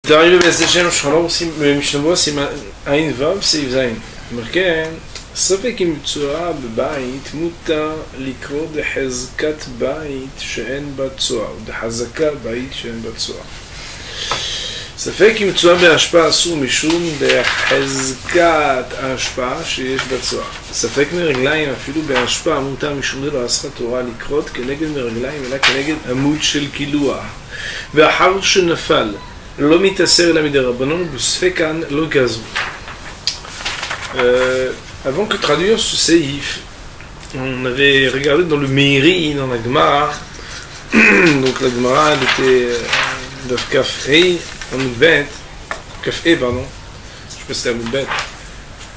דהיינו בעזרת שם שחלום משנבו סימן עין וו סעיף זין. מכן, ספק אם צועה בבית מותר לקרוא דחזקת בית שאין בה צועה, דחזקה בית שאין בה צועה. ספק אם צועה בהשפעה אסור משום דחזקת ההשפעה שיש בה צועה. ספק מרגליים אפילו בהשפעה מותר משום דלא אסרה תורה לקרות כנגד מרגליים אלא כנגד עמוד של קילוח. ואחר שנפל לא מתאסר אלא מדרבנן ובספקן לא גזרו. Avant que traduire ce séif, on avait regardé dans le Meiri, dans la Gemara. Donc la Gemara, elle était de Kaf-E, en Moudbet, Kaf-E, pardon. Je sais pas si c'était à Moudbet.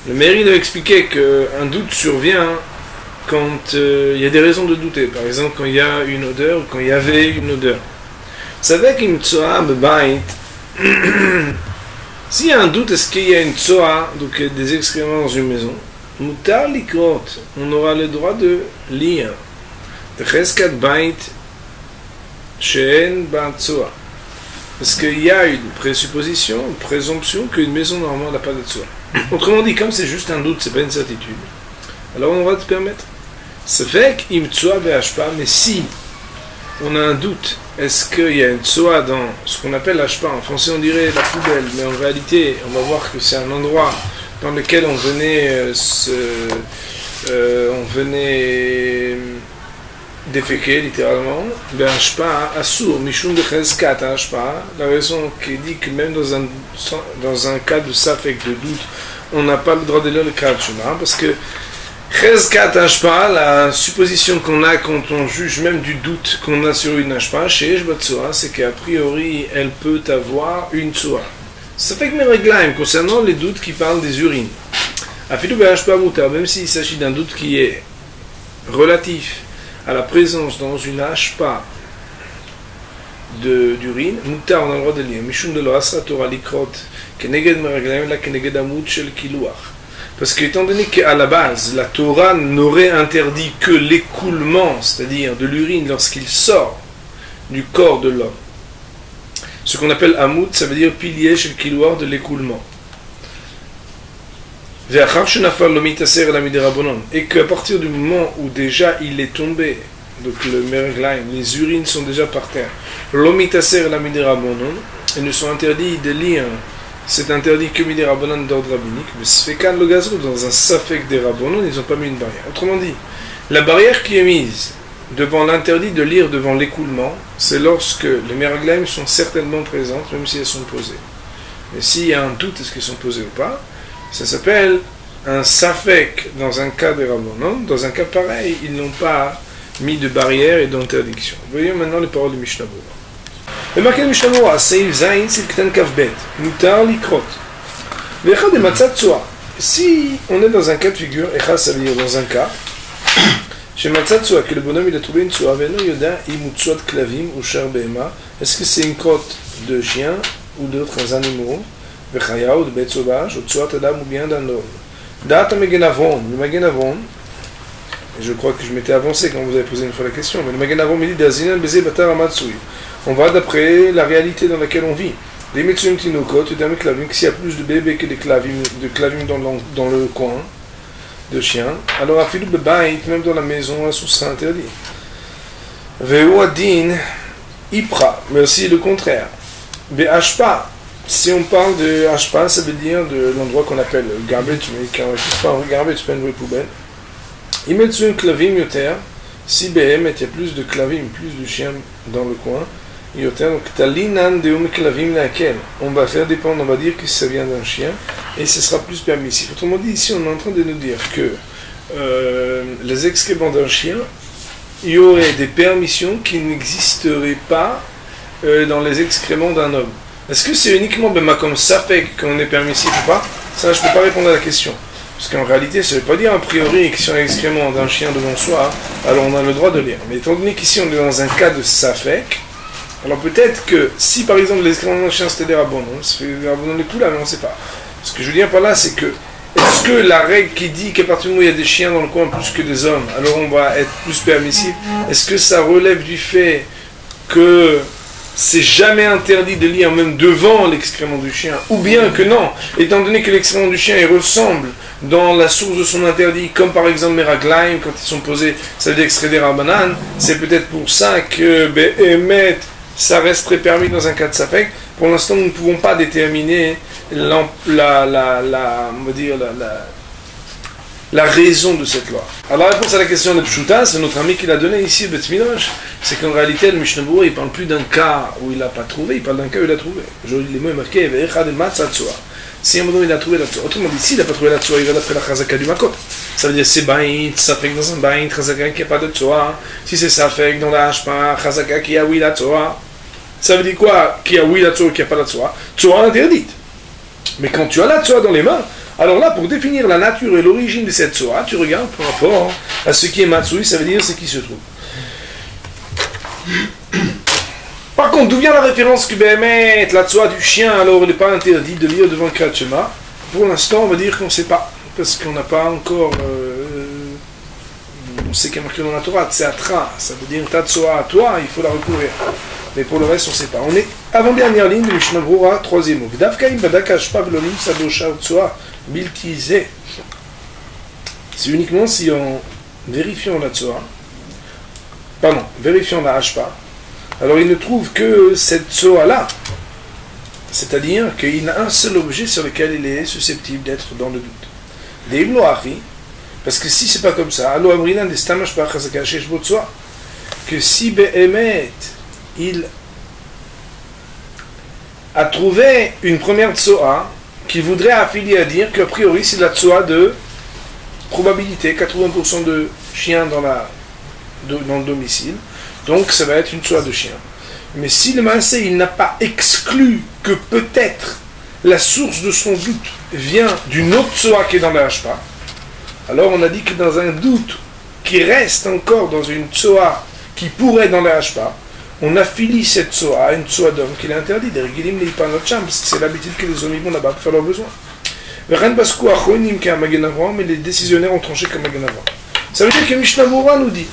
Le Meiri nous expliquait qu'un doute survient quand il y a des raisons de douter. Par exemple, quand il y a une odeur ou quand il y avait une odeur. C'est vrai qu'il me tsoa bebait. S'il y a un doute, est-ce qu'il y a une tsoa, donc des excréments dans une maison? Mutar likrot, on aura le droit de lire. Cheskat bait she'en ba tsoa. Parce qu'il y a une présupposition, une présomption qu'une maison normalement n'a pas de tsoa. Autrement dit, comme c'est juste un doute, c'est pas une certitude. Alors on va te permettre. C'est fait qu'il me tsoa be'ashpa, mais si on a un doute, est-ce qu'il y a une tsoa dans ce qu'on appelle l'ashpa? En français on dirait la poubelle, mais en réalité on va voir que c'est un endroit dans lequel on venait déféquer littéralement. Ben ashpa asur mishum de cheskat ashpa. La raison qui dit que même dans un cas de safek, de doute, on n'a pas le droit de lire le Kal Shema, parce que Cheskat Ashpa, la supposition qu'on a quand on juge même du doute qu'on a sur une Ashpa, chez Eshba Tsoa, c'est qu'a priori, elle peut avoir une Tsoa. Ça fait que mes réglames, concernant les doutes qui parlent des urines, Afidou Ashpa Moutar, même s'il s'agit d'un doute qui est relatif à la présence dans une Ashpa d'urine, Moutar, on a le droit de lire. Mishum de l'Asra Torah Likrot, Keneged Meraglaim, la Keneged Amut Shel Kiluach. Parce qu'étant donné qu'à la base, la Torah n'aurait interdit que l'écoulement, c'est-à-dire de l'urine lorsqu'il sort du corps de l'homme. Ce qu'on appelle Amoud, ça veut dire pilier chez le kilouar de l'écoulement. Et qu'à partir du moment où déjà il est tombé, donc le merglaim, les urines sont déjà par terre, et ne sont interdits de lire. C'est interdit que des rabonan d'ordre rabbinique, mais Sfekan le gazrou, dans un safek des rabonan, ils n'ont pas mis une barrière. Autrement dit, la barrière qui est mise devant l'interdit de lire devant l'écoulement, c'est lorsque les meraglaim sont certainement présentes, même si elles sont posées. Mais s'il y a un doute, est-ce qu'elles sont posées ou pas, ça s'appelle un safek dans un cas des rabonan. Dans un cas pareil, ils n'ont pas mis de barrière et d'interdiction. Voyons maintenant les paroles de Mishnah Berurah. ומכן משתמרו, הסעיף זין, סעיף קטן כ"ב, מותר לקרות. ואחד למצאת צועה. Si on est dans un cas de figure, אחד ça veut dire dans un cas, שמצאת צועה, que le bonhomme il a trouvé une צועה, ואינו יודע אם הוא צועת כלבים ou שר בהמה, est-ce que c'est une crotte de chien ou d'autres animaux, וחיה ou de bête sauvage, ou צועת אדם ou bien d'un homme. דעת המגן אברון, le מגן אברון, et je crois que je m'étais avancé quand vous avez posé une fois la question, mais le מגן אברון me dit d'azinin baiser batar amatsui. On va d'après la réalité dans laquelle on vit. Les médecins tinokot, s'il y a plus de bébés que de clavim dans le coin de chiens, alors afilou bebait, même dans la maison, sous sera interdit. Veu adin ipra, mais aussi le contraire. Be ashpa, si on parle de ashpa, ça veut dire de l'endroit qu'on appelle garbage, mais qui n'enregistre pas un garbage, pas une vraie poubelle. Ils mettent sur un clavim yoter, si BM, il y a plus de clavim, plus de chiens dans le coin. On va faire dépendre, on va dire que ça vient d'un chien et ce sera plus permissif. Autrement dit, ici on est en train de nous dire que les excréments d'un chien, il y aurait des permissions qui n'existeraient pas dans les excréments d'un homme. Est-ce que c'est uniquement comme ça fait qu'on est permissif ou pas? Ça, je ne peux pas répondre à la question. Parce qu'en réalité, ça ne veut pas dire a priori que si on a l'excrément d'un chien devant soi, alors on a le droit de lire. Mais étant donné qu'ici on est dans un cas de safek, alors peut-être que si par exemple les excréments d'un chien c'était des rabonons, ça fait des rabonons les coups là, mais on ne sait pas. Ce que je veux dire par là, c'est que est-ce que la règle qui dit qu'à partir du moment où il y a des chiens dans le coin plus que des hommes, alors on va être plus permissif, est-ce que ça relève du fait que c'est jamais interdit de lire même devant l'excrément du chien, ou bien que non, étant donné que l'excrément du chien il ressemble dans la source de son interdit, comme par exemple Meraglaim, quand ils sont posés, ça veut dire extrait des Rabbanan, c'est peut-être pour ça que Behemet, ça resterait permis dans un cas de Safek. Pour l'instant, nous ne pouvons pas déterminer on va dire la raison de cette loi. Alors la réponse à la question de Pshuta, c'est notre ami qui l'a donné ici, Bet Midrash, c'est qu'en réalité, le Mishnah Berurah, il ne parle plus d'un cas où il n'a pas trouvé, il parle d'un cas où il a trouvé. Aujourd'hui, les mots est marqué, si à un moment il a trouvé la tsoa, autrement dit, s'il n'a pas trouvé la tsoa, il va d'après la chazaka du makot. Ça veut dire c'est bain, safek dans un bain, chazaka qui n'a pas de tsoa. Si c'est safek dans la hashpa, chazaka qui a oui la tsoa. Ça veut dire quoi? Qui a oui la tsoa, qui n'a pas la tsoa? Tsoa interdite. Mais quand tu as la tsoa dans les mains, alors là, pour définir la nature et l'origine de cette tsoa, tu regardes par rapport à ce qui est matsui, ça veut dire ce qui se trouve. Par contre, d'où vient la référence que Behemet, la tsoa du chien, alors il n'est pas interdit de lire devant Kriyat Shema? Pour l'instant, on va dire qu'on ne sait pas, parce qu'on n'a pas encore... on sait qu'il y a marqué dans la Torah, Tseatra, ça veut dire ta tsoa à toi, il faut la recouvrir. Mais pour le reste, on ne sait pas. On est avant-dernière ligne de Mishnah Berurah, troisième mot. Davkaim badak hashpa velonim sadosha tsoa biltize. C'est uniquement si en vérifiant la tsoa, vérifiant la hashpa, alors il ne trouve que cette tsoa-là, c'est-à-dire qu'il n'a un seul objet sur lequel il est susceptible d'être dans le doute. Des imloachi, parce que si c'est pas comme ça, allo amrinan des stamash pa chazaka shesh bo tsoa, que si Behemet il a trouvé une première tsoa qu'il voudrait affilier à dire qu'a priori c'est la tsoa de probabilité, 80% de chiens dans le domicile, donc ça va être une tsoa de chien. Mais si le maasé il n'a pas exclu que peut-être la source de son doute vient d'une autre tsoa qui est dans la hashpa, alors on a dit que dans un doute qui reste encore dans une tsoa qui pourrait dans la hashpa, on affilie cette tsoa à une tsoa d'homme qu'il est interdit. Des réguliers ne pas notre chambre, parce que c'est l'habitude que les hommes vont là-bas pour faire leurs besoins. Mais les décisionnaires ont tranché comme Magen Avraham. Ça veut dire que Mishnah Berurah nous dit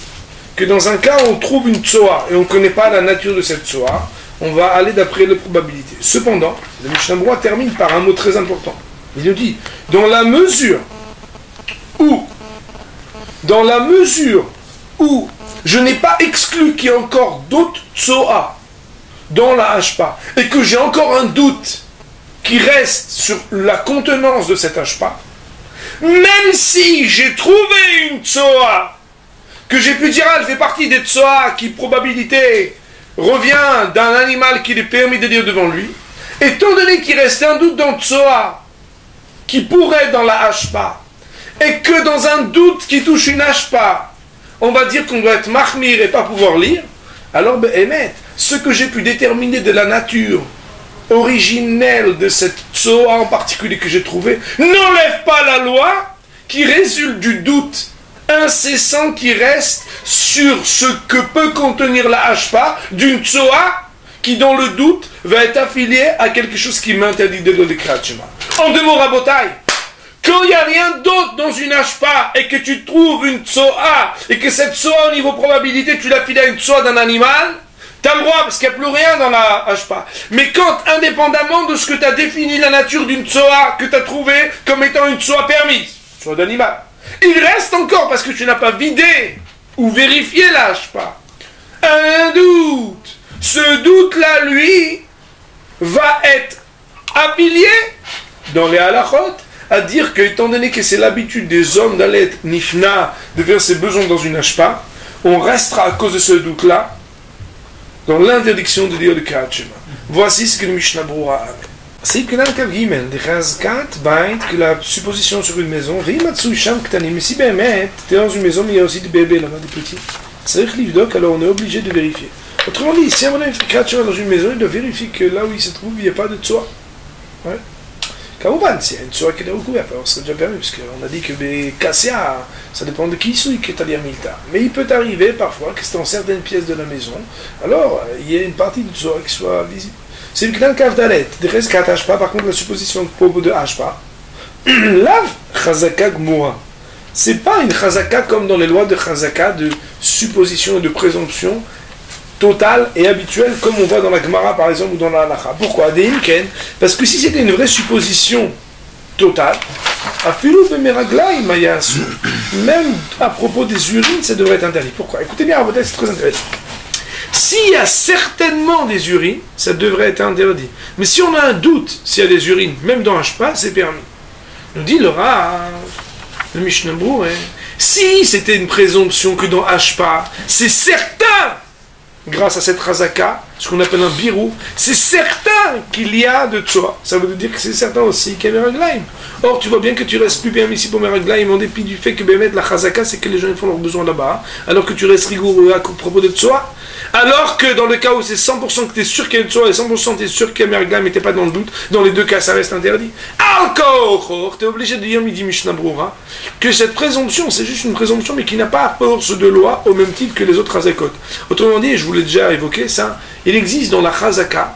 que dans un cas où on trouve une tsoa et on ne connaît pas la nature de cette tsoa, on va aller d'après les probabilités. Cependant, le Mishnah Berurah termine par un mot très important. Il nous dit, dans la mesure où je n'ai pas exclu qu'il y ait encore d'autres tsoa dans la hashpa et que j'ai encore un doute qui reste sur la contenance de cette hashpa, même si j'ai trouvé une tsoa que j'ai pu dire elle fait partie des tsoa qui probabilité revient d'un animal qu'il est permis de dire devant lui, étant donné qu'il reste un doute dans tsoa qui pourrait dans la hashpa et que dans un doute qui touche une hashpa on va dire qu'on doit être mahmir et pas pouvoir lire, alors Behemet, ce que j'ai pu déterminer de la nature originelle de cette tsoa en particulier que j'ai trouvé, n'enlève pas la loi qui résulte du doute incessant qui reste sur ce que peut contenir la hashpa d'une tsoa qui dans le doute va être affiliée à quelque chose qui m'interdit de le Kriyat Shema. En deux mots, Rabotai, quand il n'y a rien d'autre dans une hashpa et que tu trouves une tsoa et que cette tsoa au niveau probabilité tu l'affiles à une tsoa d'un animal, tu as le droit parce qu'il n'y a plus rien dans la hashpa. Mais quand, indépendamment de ce que tu as défini la nature d'une tsoa que tu as trouvé comme étant une tsoa permise, tsoa d'animal, il reste encore parce que tu n'as pas vidé ou vérifié la hashpa un doute. Ce doute-là, lui, va être affilié dans les halachot à dire que, étant donné que c'est l'habitude des hommes d'aller être nifna, de faire ses besoins dans une hashpa, on restera à cause de ce doute-là dans l'interdiction de dire le Kriyat Shema. Voici ce que le Mishnah Berurah a. C'est que la supposition sur une maison, mais si Behemet, tu es dans une maison, mais il y a aussi des bébés là-bas, des petits. C'est alors on est obligé de vérifier. Autrement dit, si on a fait Kriyat Shema dans une maison, il doit vérifier que là où il se trouve, il n'y a pas de tsoa. Ouais. Kaouban, s'il y a une tsoa qui est recouverte, alors c'est déjà permis, parce qu'on a dit que Kassia, ça dépend de qui souille qui est à l'Irmilta. Mais il peut arriver parfois que c'est dans certaines pièces de la maison, alors il y a une partie de tsoa qui soit visible. C'est le Kaf Dalet, des restes kat hashpa, par contre la supposition de propos de hashpa, lav chazaka gmoura. C'est pas une chazaka comme dans les lois de chazaka, de supposition et de présomption totale et habituelle, comme on voit dans la Gemara par exemple ou dans la Halacha. Pourquoi? Parce que si c'était une vraie supposition totale, même à propos des urines, ça devrait être interdit. Pourquoi? Écoutez bien, c'est très intéressant. S'il y a certainement des urines, ça devrait être interdit. Mais si on a un doute s'il y a des urines, même dans Hashpa, c'est permis. Nous dit le Rav, le Mishnah Berurah, si c'était une présomption que dans Hashpa, c'est certain, grâce à cette Razaka, ce qu'on appelle un birou, c'est certain qu'il y a de Tsoa. Ça veut dire que c'est certain aussi qu'il y a Meraglaim. Or, tu vois bien que tu restes plus permissif pour Meraglaim en dépit du fait que la Razaka, c'est que les gens font leurs besoins là-bas, alors que tu restes rigoureux à propos de Tsoa. Alors que dans le cas où c'est 100% que tu es sûr qu'il y a une Tsoa et 100% tu es sûr qu'il y a Meraglaim mais tu n'es pas dans le doute, dans les deux cas, ça reste interdit. Encore, tu es obligé de dire, midi Mishnah Berurah, que cette présomption, c'est juste une présomption, mais qui n'a pas force de loi au même titre que les autres Razakot. Autrement dit, je vous l'ai déjà évoqué, ça, il existe dans la Chazaka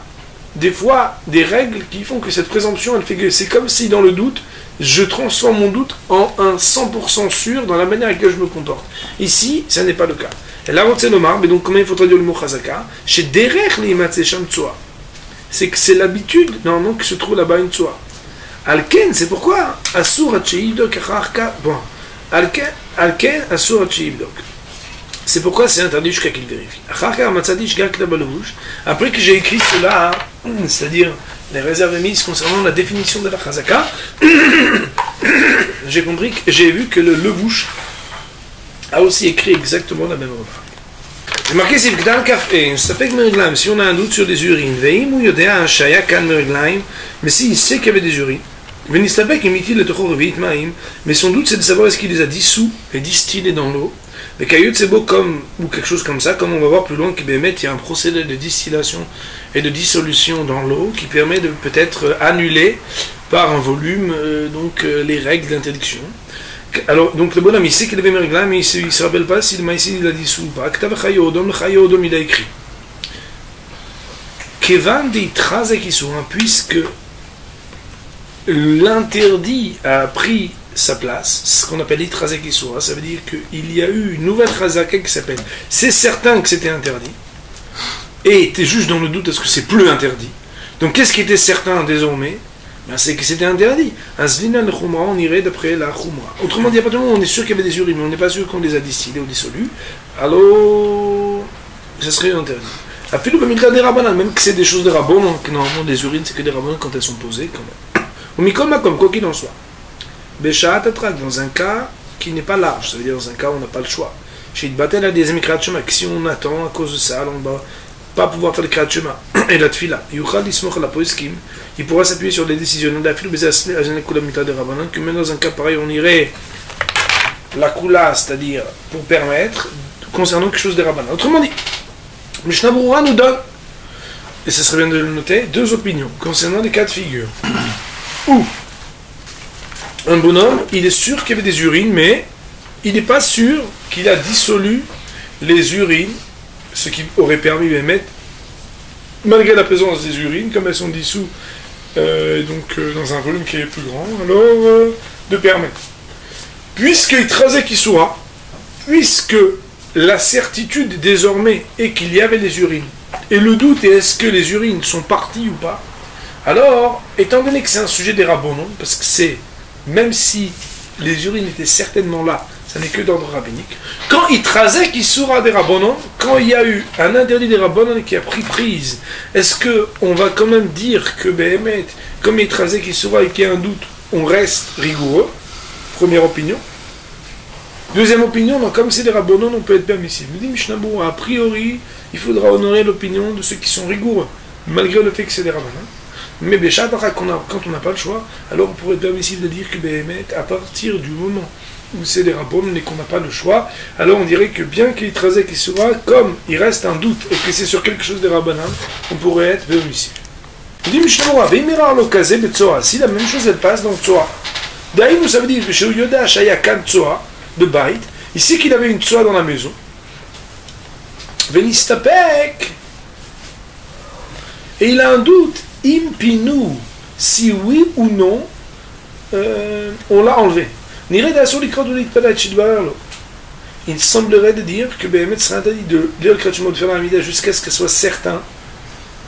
des fois des règles qui font que cette présomption, elle fait que c'est comme si dans le doute, je transforme mon doute en un 100% sûr dans la manière avec laquelle je me comporte. Ici, ça n'est pas le cas. Et là, mais donc comment il faut traduire le mot Chazaka? Chez Derech Limatse Sham Tsoa. C'est que c'est l'habitude, normalement, que se trouve là-bas une Tsoa. Alken, c'est pourquoi Asur Hacheibdok Acharka. Bon, Alken Asur Hacheibdok. C'est pourquoi c'est interdit jusqu'à qu'il vérifie. Après que j'ai écrit cela, c'est-à-dire les réserves émises concernant la définition de la Chazaka, j'ai compris, j'ai vu que le Levouche a aussi écrit exactement la même remarque. C'est marqué si on a un doute sur des urines, mais s'il sait qu'il y avait des urines, mais son doute c'est de savoir est-ce qu'il les a dissous et distillés dans l'eau. Les cailloux c'est beau comme, ou quelque chose comme ça, comme on va voir plus loin, il y a un procédé de distillation et de dissolution dans l'eau qui permet de peut-être annuler par un volume les règles d'interdiction. Alors, donc le bonhomme, il sait qu'il avait mes règles, mais il ne se rappelle pas s'il l'a dissous ou pas. Le Chayodom, il a écrit Kevan de Trazekisouin, puisque l'interdit a pris sa place, ce qu'on appelle l'itrazek isura, ça veut dire qu'il y a eu une nouvelle chazaka qui s'appelle c'est certain que c'était interdit, et tu es juste dans le doute est-ce que c'est plus interdit. Donc qu'est-ce qui était certain désormais? Ben, c'est que c'était interdit. Azlina le khumra, on irait d'après la khumra. Autrement dit, à partir du moment où on est sûr qu'il y avait des urines, mais on n'est pas sûr qu'on les a distillés ou dissolus, alors ça serait interdit. Même que c'est des choses de rabon, que normalement des urines c'est que des rabons quand elles sont posées quand même. Ou mikoma comme quoi qu'il en soit. Béchat attraque dans un cas qui n'est pas large, ça veut dire dans un cas où on n'a pas le choix. Chez Idbatel a des émigrats de chemin, que si on attend à cause de ça, on ne va pas pouvoir faire le krat chemin. Et la tfila, Yuchad ismoch la poiskim, il pourra s'appuyer sur les décisions de la file, que même dans un cas pareil, on irait la kula, c'est-à-dire pour permettre, concernant quelque chose des rabbanan. Autrement dit, Mishnah Berurah nous donne, et ça serait bien de le noter, deux opinions concernant les cas de figure. Où un bonhomme, il est sûr qu'il y avait des urines, mais il n'est pas sûr qu'il a dissolu les urines, ce qui aurait permis de mettre, malgré la présence des urines, comme elles sont dissous dans un volume qui est plus grand, alors de permettre. Puisqu'il trasait Kisura, puisque la certitude désormais est qu'il y avait des urines, et le doute est est-ce que les urines sont parties ou pas, alors, étant donné que c'est un sujet des rabbinons, parce que c'est même si les urines étaient certainement là, ça n'est que d'ordre rabbinique. Quand il trasait qui sera des rabbinons, quand il y a eu un interdit des rabbinons qui a pris prise, est-ce qu'on va quand même dire que Béhémet, comme il trasait qui sera et qu'il y a un doute, on reste rigoureux? Première opinion. Deuxième opinion, donc, comme c'est des rabbinons, on peut être permissible. Il dit Mishnah Berurah, a priori, il faudra honorer l'opinion de ceux qui sont rigoureux, malgré le fait que c'est des rabbinons. Mais Béchat, quand on n'a pas le choix, alors on pourrait être permissible de dire que Béhémet, à partir du moment où c'est des rabbinons et qu'on n'a pas le choix, alors on dirait que bien qu'il trasait qu'il sera, comme il reste un doute et que c'est sur quelque chose des rabbinons, on pourrait être permissible. Il dit Mishnah Berurah, si la même chose elle passe dans le Tsoa. D'ailleurs, ça veut dire que chez Yoda, Shayakan Tsoa, de Bait, il sait qu'il avait une Tsoa dans la maison. Venistapek, et il a un doute. Impinu, si oui ou non, on l'a enlevé. il semblerait de dire que Béhémet serait interdit de lire le Kriyat de faire la Hamida jusqu'à ce que soit certain,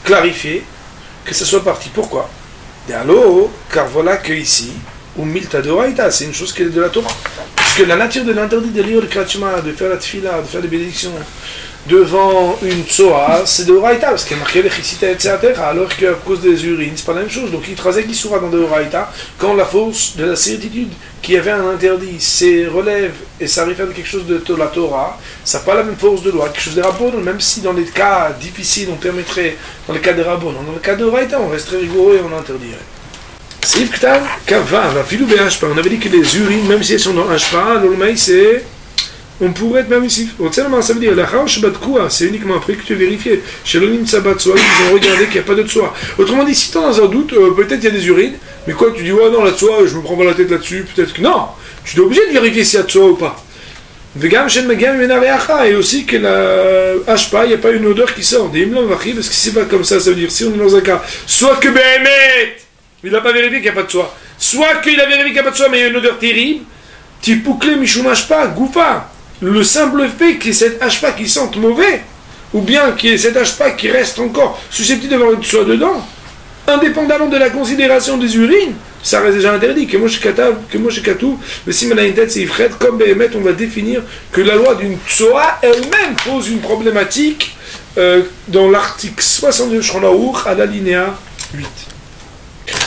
clarifié, que ça soit parti. Pourquoi? Alors, car voilà que ici, ou Milta de Oraïta, c'est une chose qui est de la Torah. Puisque la nature de l'interdit de lire le Kriyat, de faire la Tfila, de faire des bénédictions devant une Tsoa, c'est de Oraïta, parce qu'il y a marqué les Chissita, etc. Alors qu'à cause des urines, c'est pas la même chose. Donc il trazek l'Issoura dans de Oraïta, quand la force de la certitude qui avait un interdit, c'est relève et ça réfère à quelque chose de la Torah, ça n'a pas la même force de loi, quelque chose de Rabbanon, même si dans les cas difficiles on permettrait, dans le cas des Rabbanon, dans le cas de Oraïta, on resterait rigoureux et on interdirait. C'est Ktav, Kava, va filou Hashpa. On avait dit que les urines, même si elles sont dans Hashpa, l'olmaï c'est. On pourrait être permissif. Ça veut dire, la c'est uniquement après que tu vérifies. Chez l'onim sabat soa, ils ont regardé qu'il n'y a pas de tsoa. Autrement dit, si tu es dans un doute, peut-être il y a des urines, mais quoi, tu dis, ouais, non, la tsoa, je me prends pas la tête là-dessus, peut-être que non. Tu es obligé de vérifier s'il y a tsoa ou pas. Et aussi que la Hashpa, il n'y a pas une odeur qui sort. Des parce que si c'est pas comme ça veut dire, si on est dans un cas, soit que Béhémet, il n'a pas vérifié qu'il n'y a pas de tsoa, soit qu'il a vérifié qu'il n'y a pas de tsoa, mais il y a une odeur terrible, Tipouklé Mishum Hashpa, Goufa. Le simple fait qu'il y ait cette Hashpa qui sente mauvais, ou bien qu'il y ait cette Hashpa qui reste encore susceptible d'avoir une soie dedans, indépendamment de la considération des urines, ça reste déjà interdit. Que moi je katou, mais si maintenant une tête c'est ifret, comme Béhémet, on va définir que la loi d'une tsoa elle-même pose une problématique dans l'article 62 Shronaour à l'alinéa 8.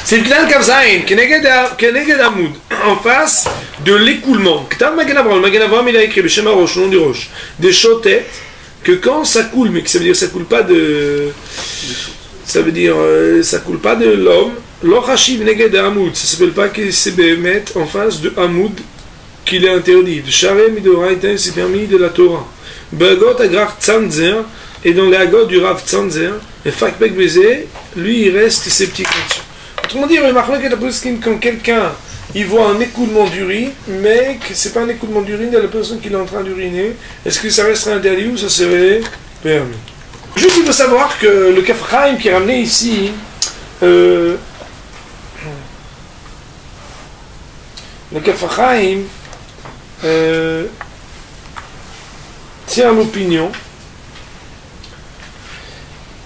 C'est le clan Kavzaïn, Keneged Hamoud, en face de l'écoulement. Ktav Magen Avraham, Magen Avraham il a écrit, Beshem HaRosh, nom du Roche, des chotettes, que quand ça coule, mais que ça veut dire ça coule pas de. Ça veut dire ça coule pas de l'homme, L'Ochashiv Neged Hamoud, ça s'appelle pas que c'est Béhémet en face de Hamoud qu'il est interdit. Sharem Midoraïtain, c'est permis de la Torah. Bagot Agrach Tzanzer, et dans les Agot du Rav Tzanzer, et Fakbek Bézé, lui il reste sceptique là-dessus. Autrement dire, quand quelqu'un il voit un écoulement d'urine, mais que c'est pas un écoulement d'urine de la personne qui est en train d'uriner, est-ce que ça resterait interdit ou ça serait permis? Juste il faut savoir que le Kaf Chaim qui est ramené ici, le Kaf Chaim tient l'opinion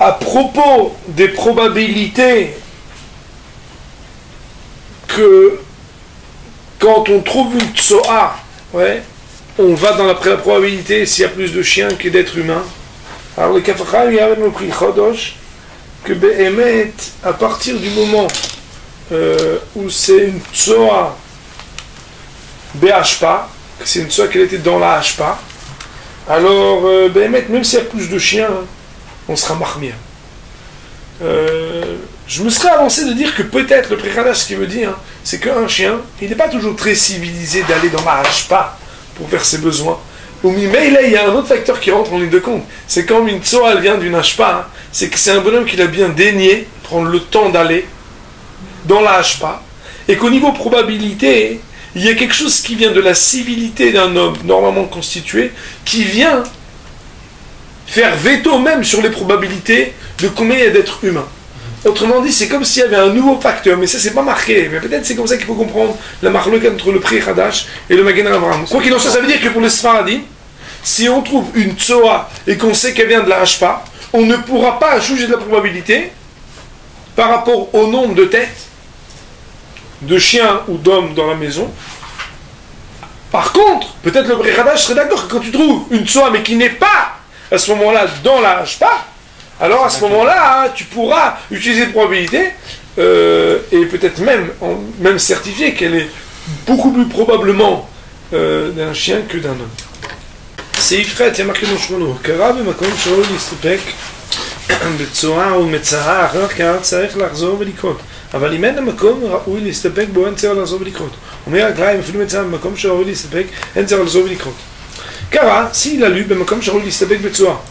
à propos des probabilités que quand on trouve une tsoa, ouais, on va dans la probabilité s'il y a plus de chiens que d'êtres humains. Alors le Kaf Chaim, il y a même pris Chodosh que Béhémet, à partir du moment où c'est une tsoa Béhashpa, que c'est une tsoa qui était dans la Hashpa, alors Béhémet, même s'il y a plus de chiens, on sera marmia. Je me serais avancé de dire que peut-être le Pré-Khadash, ce qu'il veut dire, c'est qu'un chien, il n'est pas toujours très civilisé d'aller dans la Hashpa pour faire ses besoins. Mais là, il y a un autre facteur qui rentre en ligne de compte. C'est quand une tsoa, elle vient d'une Hashpa, c'est que c'est un bonhomme qui a bien daigné prendre le temps d'aller dans la Hashpa, et qu'au niveau probabilité, il y a quelque chose qui vient de la civilité d'un homme normalement constitué, qui vient faire veto même sur les probabilités de combien il y a d'êtres humains. Autrement dit, c'est comme s'il y avait un nouveau facteur, mais ça c'est pas marqué, mais peut-être c'est comme ça qu'il faut comprendre la marloquette entre le Pré-Khadash et le Magen Avraham. Quoi qu'il en soit, ça veut dire que pour les Sfaradim, si on trouve une tsoa et qu'on sait qu'elle vient de la Hashpa, on ne pourra pas juger de la probabilité par rapport au nombre de têtes de chiens ou d'hommes dans la maison. Par contre, peut-être le Pré-Khadash serait d'accord que quand tu trouves une tsoa mais qui n'est pas à ce moment-là dans la Hashpa, alors à ce moment-là, hein, tu pourras utiliser de probabilité et peut-être même certifier qu'elle est beaucoup plus probablement d'un chien que d'un homme. C'est Ifret, il y a marqué dans le chemin. Kara b'makom she'ol yistapek b'tzoa ou metzara אחר כך צריך לחזור ולקרות. אבל אם אין המקום ראוי להסתפק בו אין צריך לחזור ולקרות. אומר הגליים אפילו מצרה במקום שראוי להסתפק אין צריך לחזור ולקרות. Kara, s'il a lu b'makom she'ol yistapek b'tzoa,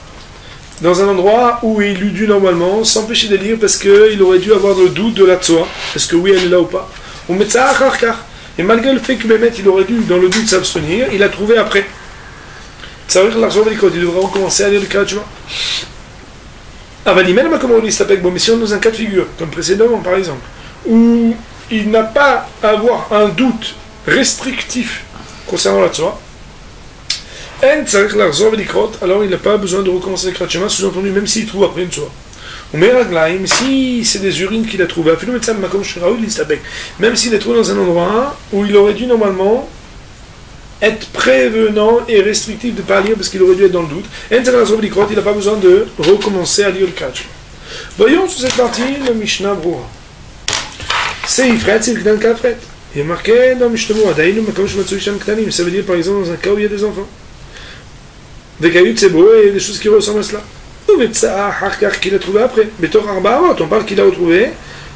dans un endroit où il eût dû normalement s'empêcher de lire parce qu'il aurait dû avoir le doute de la tsoa, est-ce que oui elle est là ou pas, ou metzara אחר כך, et malgré le fait que Béhémet il aurait dû dans le doute s'abstenir, il a trouvé après. Ça veut dire que il devrait recommencer à lire le Kriyat Shema. Mais si on est dans un cas de figure, comme précédemment par exemple, où il n'a pas à avoir un doute restrictif concernant la tsoa, alors il n'a pas besoin de recommencer le Kriyat Shema, sous-entendu, même s'il trouve après une soie. Ou Meraglaim, si c'est des urines qu'il a trouvées, même s'il est trouvé dans un endroit où il aurait dû normalement être prévenant et restrictif de ne pas lire parce qu'il aurait dû être dans le doute, il n'a pas besoin de recommencer à lire le Kriyat Shema. Voyons sur cette partie le Mishnah Brura. C'est Ifret, c'est le K'dan Kafret. Il est marqué dans Mishnah Brura, ça veut dire par exemple dans un cas où il y a des enfants. Des cailloux, c'est beau et des choses qui ressemblent à cela. Qu'il a trouvé après. Mais on parle qu'il a retrouvé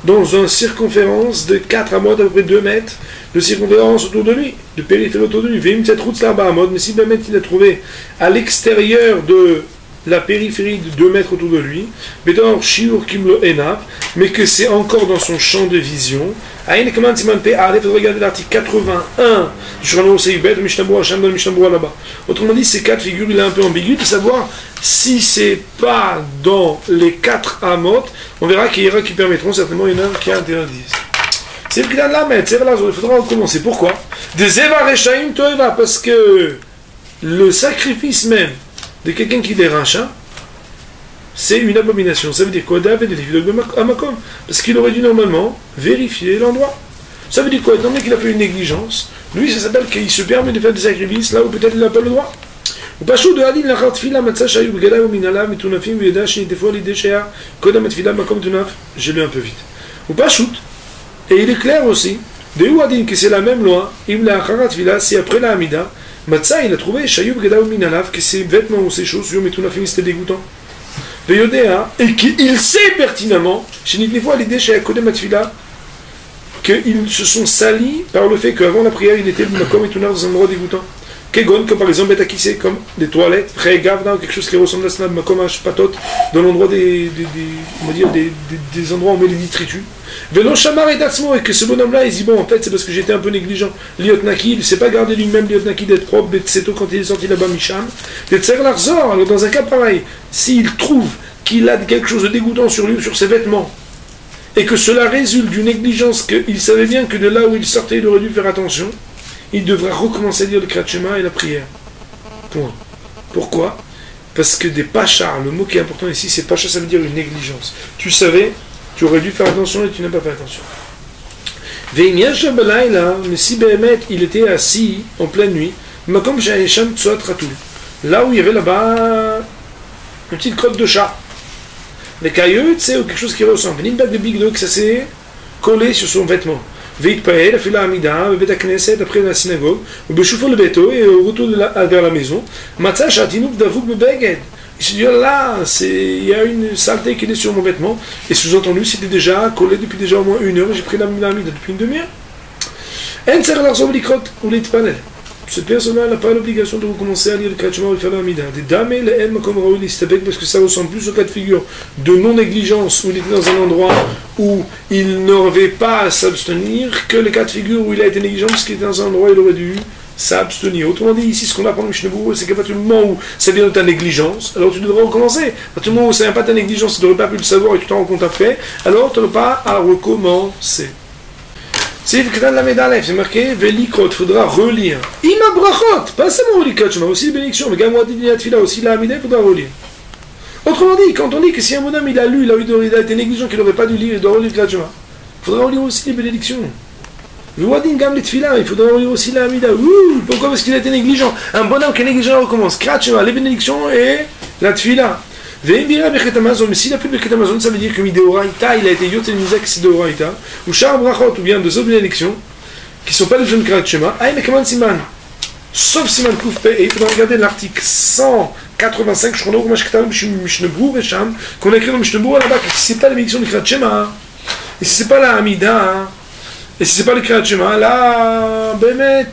dans une circonférence de 4 amotes, à peu près 2 mètres de circonférence autour de lui, de périphérie autour de lui. Mais si il a trouvé à l'extérieur de la périphérie de 2 mètres autour de lui, mais que c'est encore dans son champ de vision. Il faut regarder l'article 81 du Shulchan Seibet, le Mishnah Brura, dans le Mishnah Brura là-bas. Autrement dit, ces 4 figures, il est un peu ambigu de savoir si c'est pas dans les 4 amot, on verra qu'il y aura qui permettront, certainement il y en a qui interdisent. C'est le K'dan Lamed, c'est là, il faudra recommencer. Pourquoi? Des Eva Rechaim Toeva, parce que le sacrifice même de quelqu'un qui dérange, c'est une abomination. Ça veut dire quoi? Parce qu'il aurait dû normalement vérifier l'endroit. Ça veut dire quoi? Étant donné qu'il a fait une négligence, lui ça s'appelle qu'il se permet de faire des sacrifices là où peut-être il n'a pas le droit. Ou pas chaud de Hadin la Khartfila Matsa Shayou Gala ou Minala Mitunafim Veda Shi des fois l'idée chez Kodam Tfila Makom Tunaf. J'ai lu un peu vite. Ou pas shoot. Et il est clair aussi de Hadin que c'est la même loi. Im la Khartfila, c'est après la Hamida. Matsa il a trouvé Shayou Gala ou Minala que ses vêtements ou ses choses, Mitunafim c'était dégoûtant. Et qu'il sait pertinemment, chez des fois l'idée chez Kodam Tfila, qu'ils se sont salis par le fait qu'avant la prière il était Makom et Tunaf dans un endroit dégoûtant. Kegon, comme par exemple Betakissé, comme des toilettes, Regavna, quelque chose qui ressemble à cela, comme un patot, dans l'endroit des endroits où on met les détritus. Venon Shamar et Datsmo, et que ce bonhomme-là, il dit bon, en fait, c'est parce que j'étais un peu négligent. Liotnaki, il ne s'est pas gardé lui-même, Liotnaki, d'être propre, Betseto, quand il est sorti là-bas, Misham. Tetser Larzor, alors dans un cas pareil, s'il trouve qu'il a quelque chose de dégoûtant sur lui, sur ses vêtements, et que cela résulte d'une négligence, qu'il savait bien que de là où il sortait, il aurait dû faire attention, il devra recommencer à lire le Kriyat Shema et la prière. Point. Pourquoi? Parce que des pachas, le mot qui est important ici, c'est pacha, ça veut dire une négligence. Tu savais, tu aurais dû faire attention et tu n'as pas fait attention. Mais si Behemet, il était assis en pleine nuit, là où il y avait là-bas une petite crotte de chat. Les cailloux, c'est quelque chose qui ressemble. Une bague de big dog, ça s'est collé sur son vêtement. Veitpael, a fait la Hamida, Beta Knesset, après la synagogue, ou Beshufo le Beto, et au retour vers la maison, Matzah Shatinouk Davouk Beged. Il se dit là, il y a une saleté qui est sur mon vêtement, et sous-entendu, c'était déjà collé depuis déjà au moins 1 heure, j'ai pris la Hamida depuis une demi-heure. Enser Larzov Likrot, ou Litpanel. Cette personne-là n'a pas l'obligation de recommencer à lire le Kriyat Shema ou le faire la Hamida. Des dames, les haines, comme Raoul Istabek, parce que ça ressemble plus au cas de figure de non-négligence où il était dans un endroit où il n'aurait pas à s'abstenir que les cas de figure où il a été négligent parce qu'il était dans un endroit où il aurait dû s'abstenir. Autrement dit, ici, ce qu'on apprend dans le Mishnah Brura, c'est qu'à partir du moment où ça vient de ta négligence, alors tu devrais recommencer. À partir du moment où ça vient pas de ta négligence, tu n'aurais pas pu le savoir et tu t'en rends compte après, alors tu n'auras pas à recommencer. C'est c'est marqué Velikot, il faudra relire. Ima brachot, pas seulement le Kriyat Shema, aussi les bénédictions, mais Gamwa Didinat Fila, aussi la Hamida, il faudra relire. Autrement dit, quand on dit que si un bonhomme il a lu, il a été négligent, qu'il n'aurait pas dû lire, il doit relire le Kriyat Shema, il faudra relire aussi les bénédictions. Vuadin Gam Tfila, il faudra relire aussi la Hamida. Pourquoi? Parce qu'il a été négligent. Un bonhomme qui est négligent recommence. Kriyat Shema, les bénédictions et la Tfila. Mais s'il a fait Birkat Hamazon, ça veut dire que Mideoraita, il a été Yotel Mizak Sideoraita, ou Shar Brachot, ou bien deux autres bénédictions, qui ne sont pas des jeunes Kriyat Shema, Aïe Mekaman Siman, sauf Siman Koufpe, et il faudra regarder l'article 185, je crois, Mishnah Brura et Sham, qu'on a écrit dans Mishnah Brura là-bas, que si ce n'est pas la bénédiction du Kriyat Shema, et si ce n'est pas la Hamida, et si ce n'est pas le Kriyat Shema, là, Bemet,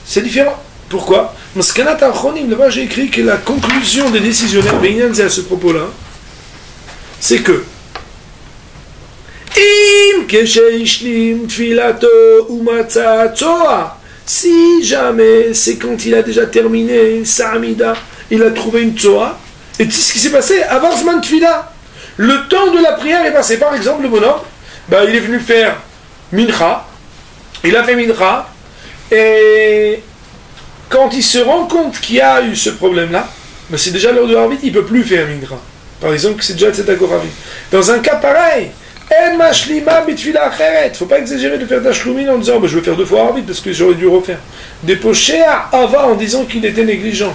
c'est différent. Pourquoi? Parce que là-bas j'ai écrit que la conclusion des décisionnaires, à ce propos-là, c'est que si jamais c'est quand il a déjà terminé sa Hamida, il a trouvé une tzoa, et tu sais ce qui s'est passé? Avant Zman Tfila, le temps de la prière est passé. Par exemple, le bonhomme, il est venu faire Mincha, il a fait Mincha, et quand il se rend compte qu'il y a eu ce problème-là, ben c'est déjà l'heure de Harvit, il ne peut plus faire Mincha. Par exemple, c'est déjà Tzedakot Harvit. Dans un cas pareil, il ne faut pas exagérer de faire Tashlumin en disant je vais faire 2 fois Harvit parce que j'aurais dû refaire. Dépocher à Ava en disant qu'il était négligent.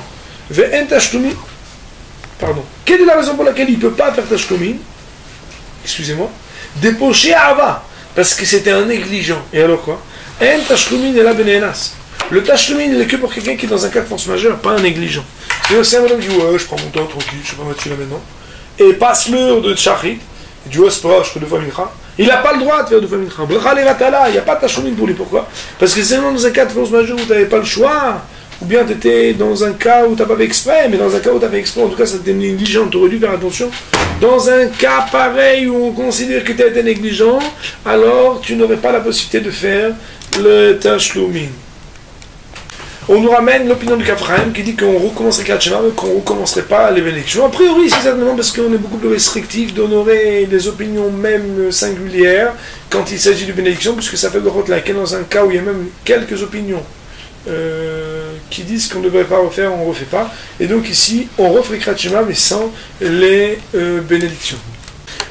Ve'en Tashlumin. Pardon. Quelle est la raison pour laquelle il ne peut pas faire Tashlumin? Excusez-moi. Dépocher à Ava. Parce que c'était un négligent. Et alors quoi? En Tashlumin est la benenas. Le Tashlumin, il est que pour quelqu'un qui est dans un cas de force majeure, pas un négligent. C'est un homme qui dit ouais, je prends mon temps tranquille, je ne sais pas mettre là maintenant. Et passe l'heure de Tshachrit. Il dit, ouais, c'est pas grave, je fais 2 fois Mincha. Il n'a pas le droit de faire 2 fois Mincha. Il n'y a pas de Tashlumin pour lui. Pourquoi? Parce que c'est dans un cas de force majeure où tu n'avais pas le choix, ou bien tu étais dans un cas où tu n'as pas fait exprès, mais dans un cas où tu as fait exprès, en tout cas, ça t'était négligent, tu aurais dû faire attention. Dans un cas pareil où on considère que tu as été négligent, alors tu n'aurais pas la possibilité de faire le Tashlumin. On nous ramène l'opinion du Kafraim qui dit qu'on recommencerait Kriyat Shema mais qu'on ne recommencerait pas les bénédictions. A priori, c'est certainement parce qu'on est beaucoup plus restrictif d'honorer les opinions même singulières quand il s'agit de bénédiction, puisque ça fait le rot laquelle dans un cas où il y a même quelques opinions qui disent qu'on ne devrait pas refaire, on ne refait pas. Et donc ici, on referait Kriyat Shema mais sans les bénédictions.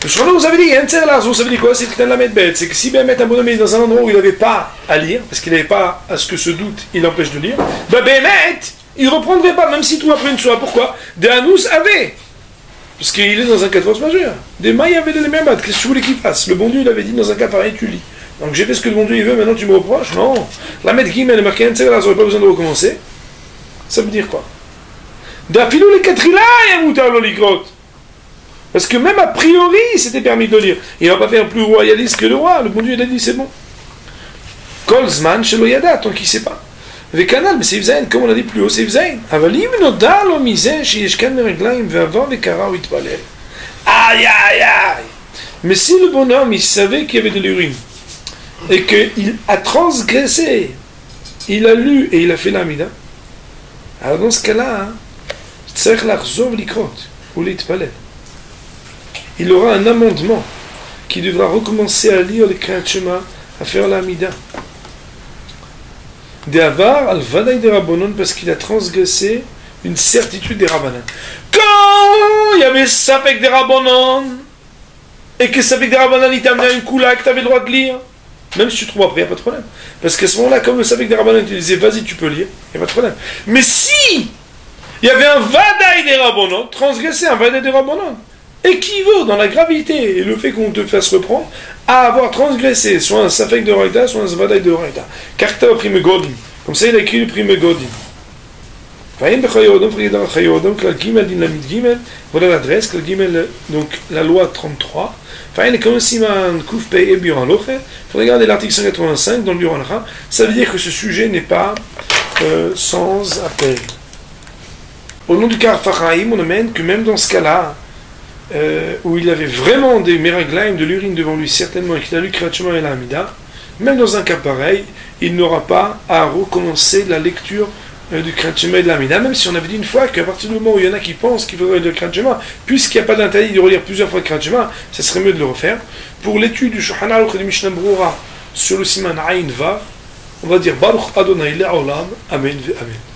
Le Shulchan Aruch vous avait dit, ça veut dire quoi? C'est que si Bémet un bonhomme est dans un endroit où il n'avait pas à lire, parce qu'il n'avait pas à ce que ce doute il empêche de lire, Bémet, il ne reprendrait pas, même si tout après une soirée. Pourquoi? Des Anous avait. Parce qu'il est dans un cas de force majeure. Des Maïs avaient les mêmes. Qu'est-ce que tu voulais qu'il fasse? Le bon Dieu il avait dit dans un cas pareil, tu lis. Donc j'ai fait ce que le bon Dieu il veut, maintenant tu me reproches? Non. La Met Gimel est marqué, ça n'aurait pas besoin de recommencer. Ça veut dire quoi? D'afilou les Katrila et Moutar Lolikrot. Parce que même a priori, c'était permis de lire. Il ne va pas faire plus royaliste que le roi. Le bon Dieu, il a dit, c'est bon. Kolzman, chez Loyada, tant qu'il ne sait pas. Avec Canal, mais c'est Zayn, comme on a dit plus haut, c'est Zayn. Avalim, nodal, o misé, shieshkan, mereglaim, ve'avor, ve'kara, ou itpalel. Aïe, aïe, aïe. Mais si le bonhomme, il savait qu'il y avait de l'urine, et qu'il a transgressé, il a lu et il a fait l'amida, alors dans ce cas-là, tzarech lachzov likrot, ou l'itpalel. Il aura un amendement qui devra recommencer à lire les Kriyat Shema, à faire l'amida. D'Avar al Vadaï de Rabbanon parce qu'il a transgressé une certitude des Rabbanan. Quand il y avait Safek des Rabbanan et que Safek des Rabbanan il t'a amené une koula que tu avais le droit de lire, même si tu trouves après, il n'y a pas de problème. Parce qu'à ce moment-là, comme le Safek des Rabbanan il te disait vas-y, tu peux lire, il n'y a pas de problème. Mais si il y avait un Vadaï des Rabbanan, transgressé un Vadaï des Rabbanan, équivaut dans la gravité et le fait qu'on te fasse reprendre à avoir transgressé soit un Safek de Raïda, soit un Zvadaï de Raïda. Car tu as pris Godim. Comme ça, il a écrit le prime Godim. Voilà l'adresse, donc la loi 33. Il faut regarder l'article 185 dans le Bureau Halacha. Ça veut dire que ce sujet n'est pas sans appel. Au nom du Kafraim, on amène que même dans ce cas-là, où il avait vraiment des meraglaim, de l'urine devant lui certainement, et qu'il a lu Kriyat Shema et l'Amida, même dans un cas pareil, il n'aura pas à recommencer la lecture du Kriyat Shema et de l'Amida, même si on avait dit une fois qu'à partir du moment où il y en a qui pensent qu'il faudrait le Kriyat Shema, puisqu'il n'y a pas d'interdit de relire plusieurs fois le Kriyat Shema, ça serait mieux de le refaire. Pour l'étude du Shulchan Aruch et du Mishnah Brura sur le Siman Ayin Vav, on va dire Baruch Adonai Le'olam, Amen Ve Amen.